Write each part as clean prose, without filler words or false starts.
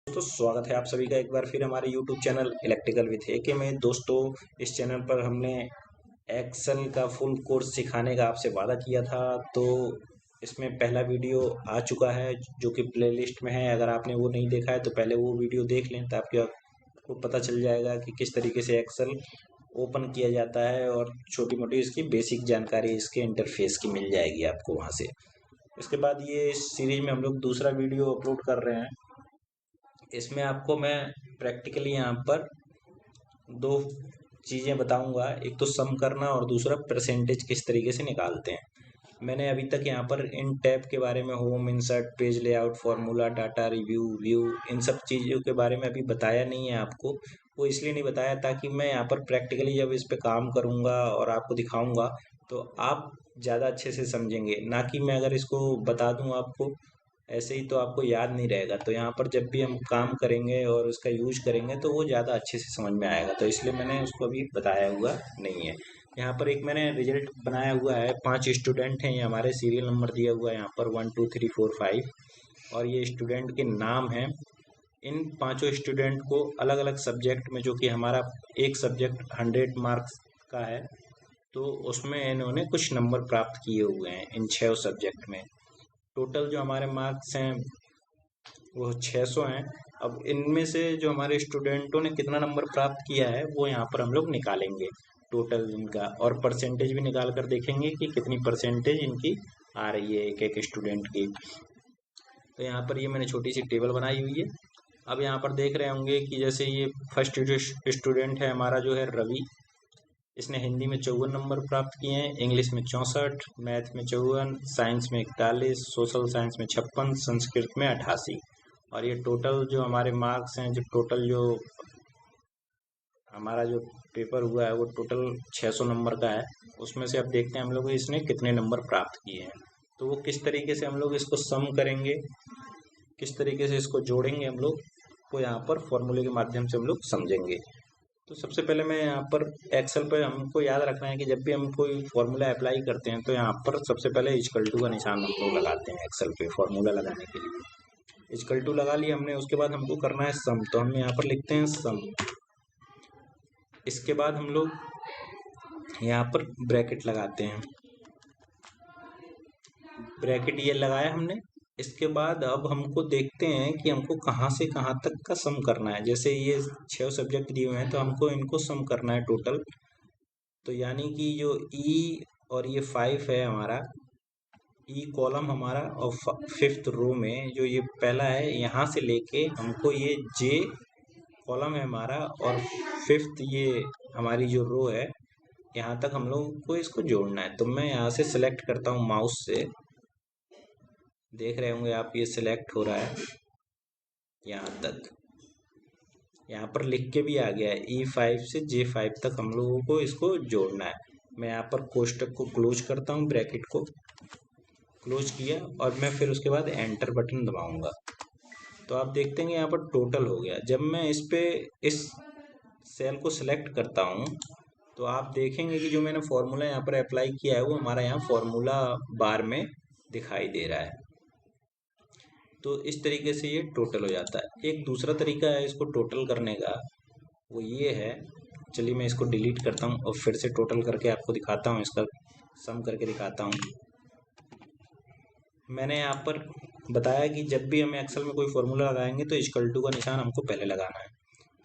दोस्तों स्वागत है आप सभी का एक बार फिर हमारे YouTube चैनल इलेक्ट्रिकल विथ ए के में। दोस्तों इस चैनल पर हमने एक्सेल का फुल कोर्स सिखाने का आपसे वादा किया था। तो इसमें पहला वीडियो आ चुका है जो कि प्लेलिस्ट में है। अगर आपने वो नहीं देखा है तो पहले वो वीडियो देख लें ताकि आपको पता चल जाएगा कि किस तरीके से एक्सेल ओपन किया जाता है और छोटी मोटी इसकी बेसिक जानकारी इसके इंटरफेस की मिल जाएगी आपको वहाँ से। इसके बाद ये इस सीरीज में हम लोग दूसरा वीडियो अपलोड कर रहे हैं। इसमें आपको मैं प्रैक्टिकली यहाँ पर दो चीज़ें बताऊंगा, एक तो सम करना और दूसरा परसेंटेज किस तरीके से निकालते हैं। मैंने अभी तक यहाँ पर इन टैब के बारे में home, insert, page layout, formula, data, review, view, इन सब चीज़ों के बारे में अभी बताया नहीं है आपको। वो इसलिए नहीं बताया ताकि मैं यहाँ पर प्रैक्टिकली जब इस पे काम करूँगा और आपको दिखाऊंगा तो आप ज़्यादा अच्छे से समझेंगे, ना कि मैं अगर इसको बता दूँ आपको ऐसे ही तो आपको याद नहीं रहेगा। तो यहाँ पर जब भी हम काम करेंगे और उसका यूज करेंगे तो वो ज़्यादा अच्छे से समझ में आएगा, तो इसलिए मैंने उसको अभी बताया हुआ नहीं है। यहाँ पर एक मैंने रिजल्ट बनाया हुआ है, 5 स्टूडेंट हैं, ये हमारे सीरियल नंबर दिया हुआ है यहाँ पर 1 2 3 4 5 और ये स्टूडेंट के नाम हैं। इन पांचों स्टूडेंट को अलग अलग सब्जेक्ट में, जो कि हमारा एक सब्जेक्ट 100 मार्क्स का है, तो उसमें इन्होंने कुछ नंबर प्राप्त किए हुए हैं इन 6 सब्जेक्ट में। टोटल जो हमारे मार्क्स हैं वो 600 हैं। अब इनमें से जो हमारे स्टूडेंटों ने कितना नंबर प्राप्त किया है वो यहाँ पर हम लोग निकालेंगे टोटल इनका, और परसेंटेज भी निकाल कर देखेंगे कि कितनी परसेंटेज इनकी आ रही है एक एक स्टूडेंट की। तो यहाँ पर ये मैंने छोटी सी टेबल बनाई हुई है। अब यहाँ पर देख रहे होंगे कि जैसे ये फर्स्ट जो स्टूडेंट है हमारा जो है रवि, इसने हिंदी में 54 नंबर प्राप्त किए हैं, इंग्लिश में 64, मैथ में 54, साइंस में 41, सोशल साइंस में 56, संस्कृत में 88। और ये टोटल जो हमारे मार्क्स हैं, जो टोटल जो हमारा जो पेपर हुआ है वो टोटल 600 नंबर का है। उसमें से अब देखते हैं हम लोग इसने कितने नंबर प्राप्त किए हैं। तो वो किस तरीके से हम लोग इसको सम करेंगे, किस तरीके से इसको जोड़ेंगे हम लोग, वो यहाँ पर फॉर्मूले के माध्यम से हम लोग समझेंगे। तो सबसे पहले मैं यहाँ पर एक्सेल पर हमको याद रखना है कि जब भी हम कोई फॉर्मूला अप्लाई करते हैं तो यहाँ पर सबसे पहले इक्वल टू का निशान हम लोग लगाते हैं एक्सेल पे फॉर्मूला लगाने के लिए। इक्वल टू लगा लिया हमने, उसके बाद हमको करना है सम, तो हम यहाँ पर लिखते हैं सम। इसके बाद हम लोग यहाँ पर ब्रैकेट लगाते हैं, ब्रैकेट ये लगाया हमने। इसके बाद अब हमको देखते हैं कि हमको कहाँ से कहाँ तक का सम करना है। जैसे ये 6 सब्जेक्ट दिए हुए हैं तो हमको इनको सम करना है टोटल। तो यानी कि जो ई और ये 5 है हमारा, ई कॉलम हमारा, और 5th रो में जो ये पहला है यहाँ से लेके हमको ये जे कॉलम है हमारा, और 5th ये हमारी जो रो है यहाँ तक हम लोग को इसको जोड़ना है। तो मैं यहाँ से सिलेक्ट करता हूँ माउस से, देख रहे होंगे आप ये सिलेक्ट हो रहा है यहाँ तक। यहाँ पर लिख के भी आ गया है E5 से J5 तक हम लोगों को इसको जोड़ना है। मैं यहाँ पर कोष्टक को क्लोज करता हूँ, ब्रैकेट को क्लोज किया और मैं फिर उसके बाद एंटर बटन दबाऊंगा। तो आप देखते हैं यहाँ पर टोटल हो गया। जब मैं इस सेल को सिलेक्ट करता हूँ तो आप देखेंगे कि जो मैंने फॉर्मूला यहाँ पर अप्लाई किया है वो हमारा यहाँ फॉर्मूला बार में दिखाई दे रहा है। तो इस तरीके से ये टोटल हो जाता है। एक दूसरा तरीका है इसको टोटल करने का, वो ये है, चलिए मैं इसको डिलीट करता हूँ और फिर से टोटल करके आपको दिखाता हूँ, इसका सम करके दिखाता हूँ। मैंने यहाँ पर बताया कि जब भी हम एक्सेल में कोई फॉर्मूला लगाएंगे तो इक्वल टू का निशान हमको पहले लगाना है,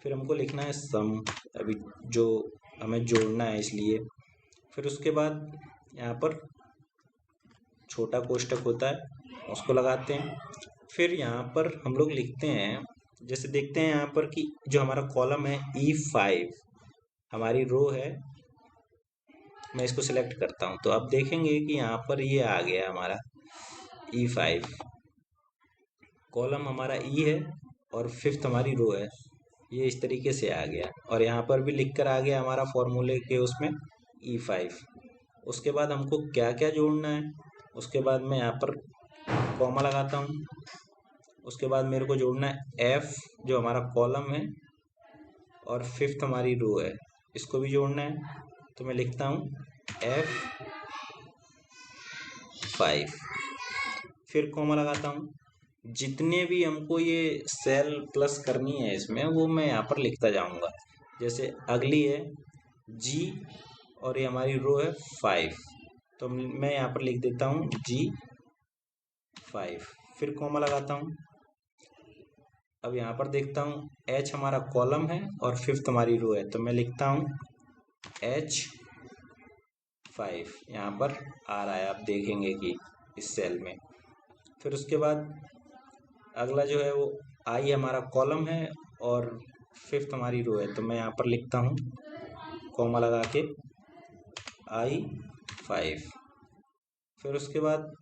फिर हमको लिखना है सम, अभी जो हमें जोड़ना है इसलिए। फिर उसके बाद यहाँ पर छोटा कोष्टक होता है उसको लगाते हैं। फिर यहाँ पर हम लोग लिखते हैं, जैसे देखते हैं यहाँ पर कि जो हमारा कॉलम है E5 हमारी रो है, मैं इसको सिलेक्ट करता हूँ तो आप देखेंगे कि यहाँ पर ये आ गया हमारा E5 कॉलम हमारा E है और 5th हमारी रो है, ये इस तरीके से आ गया। और यहाँ पर भी लिख कर आ गया हमारा फॉर्मूले के उसमें E5। उसके बाद हमको क्या क्या जोड़ना है, उसके बाद मैं यहाँ पर कॉमा लगाता हूँ। उसके बाद मेरे को जोड़ना है F जो हमारा कॉलम है और 5th हमारी रो है, इसको भी जोड़ना है। तो मैं लिखता हूँ F5, फिर कॉमा लगाता हूँ। जितने भी हमको ये सेल प्लस करनी है इसमें, वो मैं यहाँ पर लिखता जाऊंगा। जैसे अगली है जी, और ये हमारी रो है 5, तो मैं यहाँ पर लिख देता हूँ G5, फिर कॉमा लगाता हूँ। अब यहाँ पर देखता हूँ H हमारा कॉलम है और 5th हमारी रो है, तो मैं लिखता हूँ H5, यहाँ पर आ रहा है, आप देखेंगे कि इस सेल में। फिर उसके बाद अगला जो है वो I हमारा कॉलम है और 5th हमारी रो है, तो मैं यहाँ पर लिखता हूँ कॉमा लगा के I5। फिर उसके बाद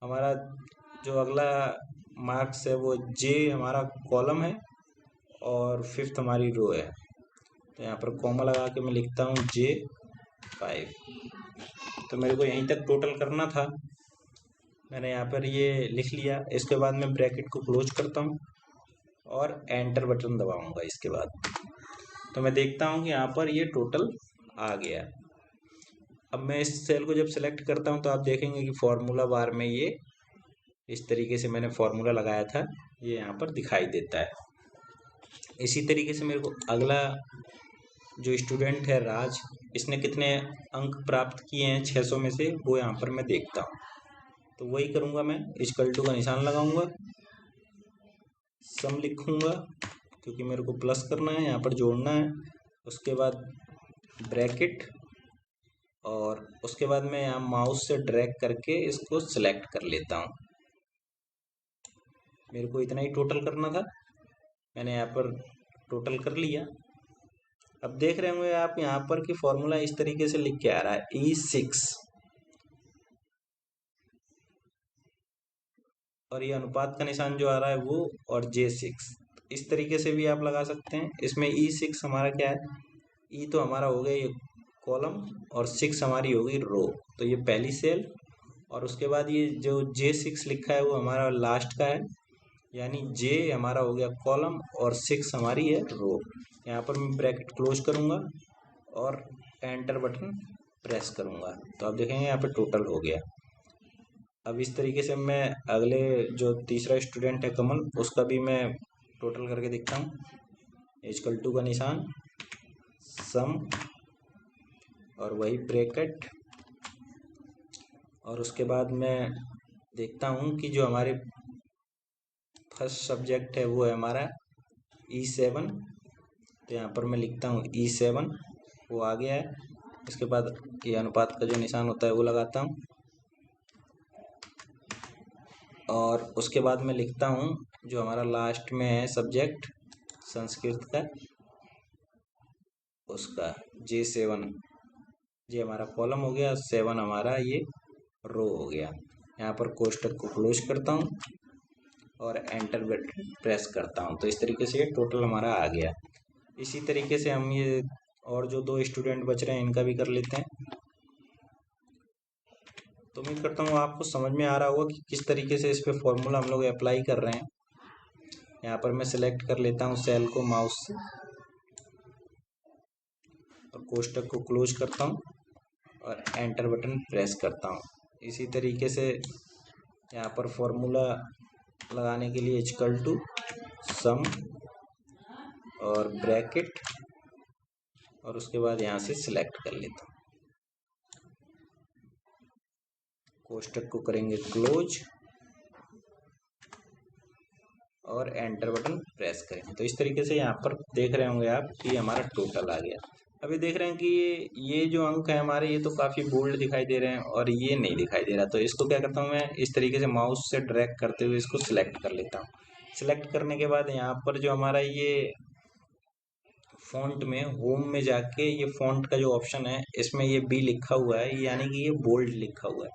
हमारा जो अगला मार्क्स है वो J हमारा कॉलम है और 5th हमारी रो है, तो यहाँ पर कॉमा लगा के मैं लिखता हूँ J5। तो मेरे को यहीं तक टोटल करना था, मैंने यहाँ पर ये लिख लिया। इसके बाद मैं ब्रैकेट को क्लोज करता हूँ और एंटर बटन दबाऊंगा इसके बाद। तो मैं देखता हूँ कि यहाँ पर ये टोटल आ गया। अब मैं इस सेल को जब सेलेक्ट करता हूँ तो आप देखेंगे कि फॉर्मूला बार में ये इस तरीके से मैंने फॉर्मूला लगाया था, ये यहाँ पर दिखाई देता है। इसी तरीके से मेरे को अगला जो स्टूडेंट है राज, इसने कितने अंक प्राप्त किए हैं 600 में से, वो यहाँ पर मैं देखता हूँ। तो वही करूँगा, मैं इक्वल टू का निशान लगाऊंगा, सम लिखूंगा क्योंकि मेरे को प्लस करना है, यहाँ पर जोड़ना है। उसके बाद ब्रैकेट, और उसके बाद मैं यहाँ माउस से ड्रैग करके इसको सिलेक्ट कर लेता हूँ। मेरे को इतना ही टोटल करना था, मैंने यहाँ पर टोटल कर लिया। अब देख रहे होंगे आप यहाँ पर कि फॉर्मूला इस तरीके से लिख के आ रहा है E6, और ये अनुपात का निशान जो आ रहा है वो, और J6। इस तरीके से भी आप लगा सकते हैं। इसमें E6 हमारा क्या है, E तो हमारा हो गया ये कॉलम, और 6 हमारी होगी रो, तो ये पहली सेल। और उसके बाद ये जो J6 लिखा है वो हमारा लास्ट का है, यानी J हमारा हो गया कॉलम और 6 हमारी है रो। यहाँ पर मैं ब्रैकेट क्लोज करूँगा और एंटर बटन प्रेस करूँगा, तो आप देखेंगे यहाँ पे टोटल हो गया। अब इस तरीके से मैं अगले जो तीसरा स्टूडेंट है कमल, उसका भी मैं टोटल करके देखता हूँ। इक्वल टू का निशान, सम, और वही ब्रैकेट, और उसके बाद मैं देखता हूँ कि जो हमारे फर्स्ट सब्जेक्ट है वो है हमारा E7, तो यहाँ पर मैं लिखता हूँ E7, वो आ गया है। इसके बाद ये अनुपात का जो निशान होता है वो लगाता हूँ, और उसके बाद मैं लिखता हूँ जो हमारा लास्ट में है सब्जेक्ट संस्कृत का, उसका J7, ये हमारा कॉलम हो गया, 7 हमारा ये रो हो गया। यहाँ पर कोष्टक को क्लोज करता हूँ और एंटर बटन प्रेस करता हूँ, तो इस तरीके से ये टोटल हमारा आ गया। इसी तरीके से हम ये और जो 2 स्टूडेंट बच रहे हैं इनका भी कर लेते हैं। तो उम्मीद करता हूँ आपको समझ में आ रहा होगा कि किस तरीके से इस पे फॉर्मूला हम लोग अप्लाई कर रहे हैं। यहाँ पर मैं सिलेक्ट कर लेता हूँ सेल को माउस से और कोष्टक को क्लोज करता हूँ और एंटर बटन प्रेस करता हूँ। इसी तरीके से यहाँ पर फॉर्मूला लगाने के लिए इक्वल टू, सम, और ब्रैकेट, और उसके बाद यहाँ से सिलेक्ट कर लेता हूँ। कोष्टक को करेंगे क्लोज और एंटर बटन प्रेस करेंगे, तो इस तरीके से यहाँ पर देख रहे होंगे आप कि हमारा टोटल आ गया। अभी देख रहे हैं कि ये जो अंक है हमारे, ये तो काफ़ी बोल्ड दिखाई दे रहे हैं और ये नहीं दिखाई दे रहा, तो इसको क्या करता हूँ मैं, इस तरीके से माउस से ड्रैग करते हुए इसको सिलेक्ट कर लेता हूँ। सिलेक्ट करने के बाद यहाँ पर जो हमारा ये फ़ॉन्ट में होम में जाके ये फ़ॉन्ट का जो ऑप्शन है इसमें ये बी लिखा हुआ है, यानी कि ये बोल्ड लिखा हुआ है।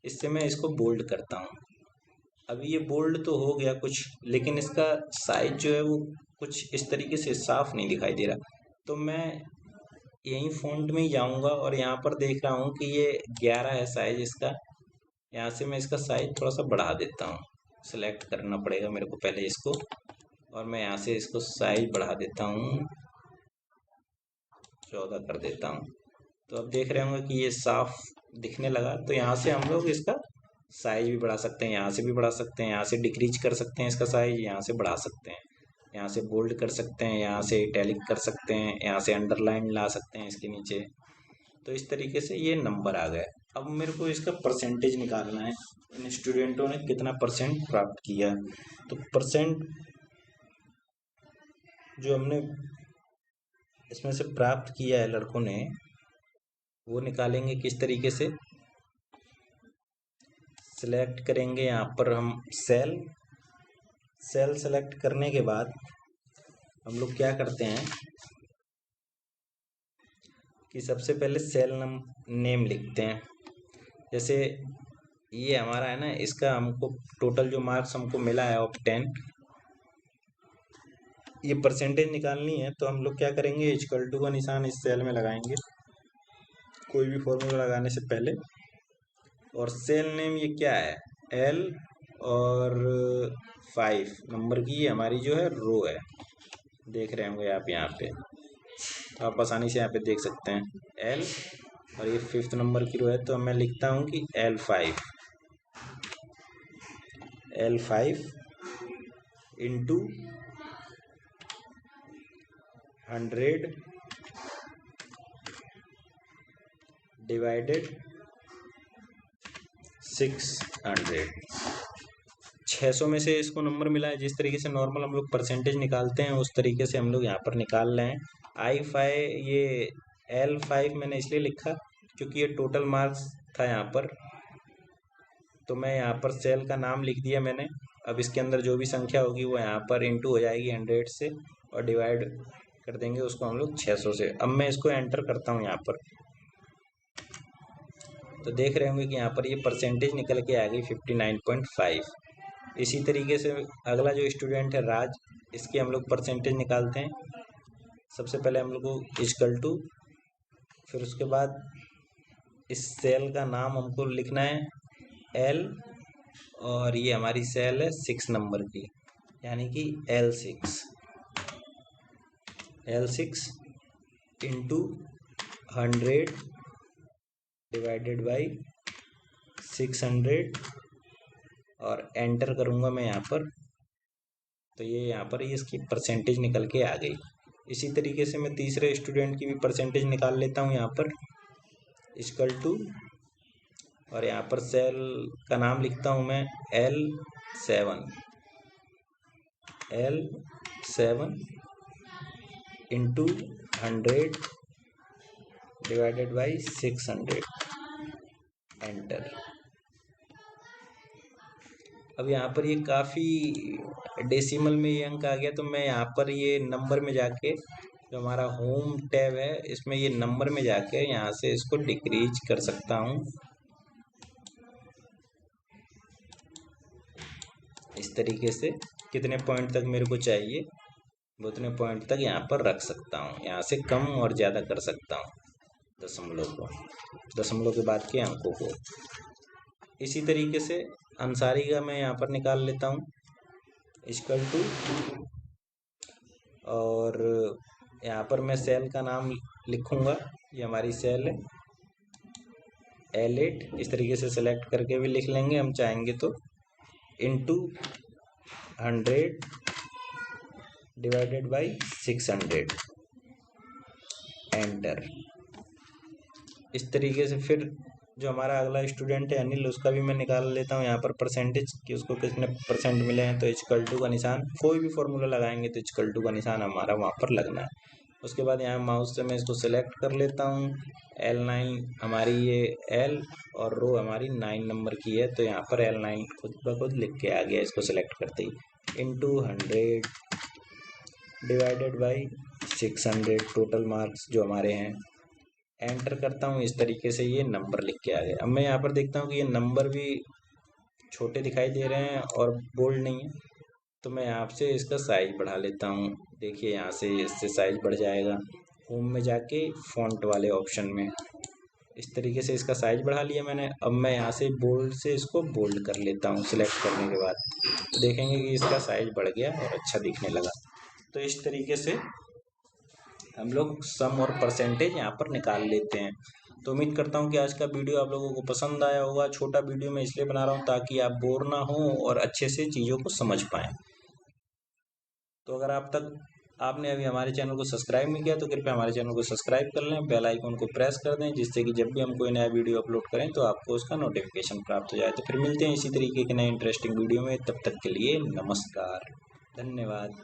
इससे मैं इसको बोल्ड करता हूँ। अभी ये बोल्ड तो हो गया कुछ, लेकिन इसका साइज जो है वो कुछ इस तरीके से साफ नहीं दिखाई दे रहा, तो मैं यहीं फ़ॉन्ट में ही जाऊंगा और यहाँ पर देख रहा हूँ कि ये 11 है साइज इसका। यहाँ से मैं इसका साइज थोड़ा सा बढ़ा देता हूँ, सेलेक्ट करना पड़ेगा मेरे को पहले इसको, और मैं यहाँ से इसको साइज बढ़ा देता हूँ, 14 कर देता हूँ। तो अब देख रहे होंगे कि ये साफ दिखने लगा, तो यहाँ से हम लोग इसका साइज भी बढ़ा सकते हैं, यहाँ से भी बढ़ा सकते हैं, यहाँ से डिक्रीज कर सकते हैं इसका साइज, यहाँ से बढ़ा सकते हैं, यहाँ से बोल्ड कर सकते हैं, यहाँ से इटैलिक कर सकते हैं, यहाँ से अंडरलाइन ला सकते हैं इसके नीचे। तो इस तरीके से ये नंबर आ गए। अब मेरे को इसका परसेंटेज निकालना है, इन स्टूडेंटों ने कितना परसेंट प्राप्त किया। तो परसेंट जो हमने इसमें से प्राप्त किया है लड़कों ने, वो निकालेंगे किस तरीके से। सिलेक्ट करेंगे यहाँ पर हम सेल सेलेक्ट करने के बाद हम लोग क्या करते हैं कि सबसे पहले सेल नेम लिखते हैं। जैसे ये हमारा है ना, इसका हमको टोटल जो मार्क्स हमको मिला है ऑफ 10, ये परसेंटेज निकालनी है। तो हम लोग क्या करेंगे, इक्वल टू का निशान इस सेल में लगाएंगे कोई भी फॉर्मूला लगाने से पहले। और सेल नेम ये क्या है, L और 5 नंबर की ये हमारी जो है रो है, देख रहे होंगे आप यहाँ पे, तो आप आसानी से यहाँ पे देख सकते हैं L और ये 5th नंबर की रो है। तो मैं लिखता हूँ कि L5 इंटू 100 डिवाइडेड 600। 600 में से इसको नंबर मिला है। जिस तरीके से नॉर्मल हम लोग परसेंटेज निकालते हैं उस तरीके से हम लोग यहाँ पर निकाल रहे हैं। ये L5 मैंने इसलिए लिखा क्योंकि ये टोटल मार्क्स था यहाँ पर, तो मैं यहाँ पर सेल का नाम लिख दिया मैंने। अब इसके अंदर जो भी संख्या होगी वो यहाँ पर इंटू हो जाएगी 100 से, और डिवाइड कर देंगे उसको हम लोग 600 से। अब मैं इसको एंटर करता हूँ यहाँ पर, तो देख रहे होंगे कि यहाँ पर ये परसेंटेज निकल के आ गई 59.5। इसी तरीके से अगला जो स्टूडेंट है राज, इसकी हम लोग परसेंटेज निकालते हैं। सबसे पहले हम लोग को इक्वल टू, फिर उसके बाद इस सेल का नाम हमको लिखना है L, और ये हमारी सेल है 6 नंबर की, यानी कि L6 इंटू 100 डिवाइडेड बाई 600, और एंटर करूँगा मैं यहाँ पर, तो ये यहाँ पर इसकी परसेंटेज निकल के आ गई। इसी तरीके से मैं तीसरे स्टूडेंट की भी परसेंटेज निकाल लेता हूँ यहाँ पर, इक्वल टू, और यहाँ पर सेल का नाम लिखता हूँ मैं L7 into 100 divided by 600, enter. अब यहाँ पर ये काफ़ी डेसिमल में ये अंक आ गया, तो मैं यहाँ पर ये नंबर में जाके, जो हमारा होम टैब है इसमें ये नंबर में जाके यहाँ से इसको डिक्रीज कर सकता हूँ इस तरीके से। कितने पॉइंट तक मेरे को चाहिए वो उतने पॉइंट तक यहाँ पर रख सकता हूँ, यहाँ से कम और ज़्यादा कर सकता हूँ दशमलव के बाद के अंकों को। इसी तरीके से अंसारी का मैं यहाँ पर निकाल लेता हूँ, इक्वल टू, और यहाँ पर मैं सेल का नाम लिखूंगा, ये हमारी सेल है L8, इस तरीके से सेलेक्ट करके भी लिख लेंगे हम चाहेंगे तो, इंटू 100 डिवाइडेड बाई 600, एंटर। इस तरीके से फिर जो हमारा अगला स्टूडेंट है अनिल, उसका भी मैं निकाल लेता हूँ यहाँ पर परसेंटेज कि उसको कितने परसेंट मिले हैं। तो इक्वल टू का निशान, कोई भी फॉर्मूला लगाएंगे तो इक्वल टू का निशान हमारा वहाँ पर लगना है। उसके बाद यहाँ माउस से मैं इसको सिलेक्ट कर लेता हूँ। L9 हमारी ये L और रो हमारी 9 नंबर की है, तो यहाँ पर L9 खुद ब खुद लिख के आ गया इसको सिलेक्ट करते ही, into 100 divided by 600, total marks जो हमारे हैं। एंटर करता हूँ, इस तरीके से ये नंबर लिख के आ गए। अब मैं यहाँ पर देखता हूँ कि ये नंबर भी छोटे दिखाई दे रहे हैं और बोल्ड नहीं है, तो मैं यहाँ से इसका साइज बढ़ा लेता हूँ। देखिए यहाँ से इससे साइज बढ़ जाएगा। होम में जाके फॉन्ट वाले ऑप्शन में इस तरीके से इसका साइज बढ़ा लिया मैंने। अब मैं यहाँ से बोल्ड से इसको बोल्ड कर लेता हूँ सिलेक्ट करने के बाद, तो देखेंगे कि इसका साइज बढ़ गया और अच्छा दिखने लगा। तो इस तरीके से हम लोग सम और परसेंटेज यहाँ पर निकाल लेते हैं। तो उम्मीद करता हूँ कि आज का वीडियो आप लोगों को पसंद आया होगा। छोटा वीडियो मैं इसलिए बना रहा हूँ ताकि आप बोर ना हो और अच्छे से चीज़ों को समझ पाएँ। तो अगर आपने अभी हमारे चैनल को सब्सक्राइब नहीं किया तो कृपया हमारे चैनल को सब्सक्राइब कर लें, बेल आइकन को प्रेस कर दें, जिससे कि जब भी हम कोई नया वीडियो अपलोड करें तो आपको उसका नोटिफिकेशन प्राप्त हो जाए। तो फिर मिलते हैं इसी तरीके के नए इंटरेस्टिंग वीडियो में, तब तक के लिए नमस्कार, धन्यवाद।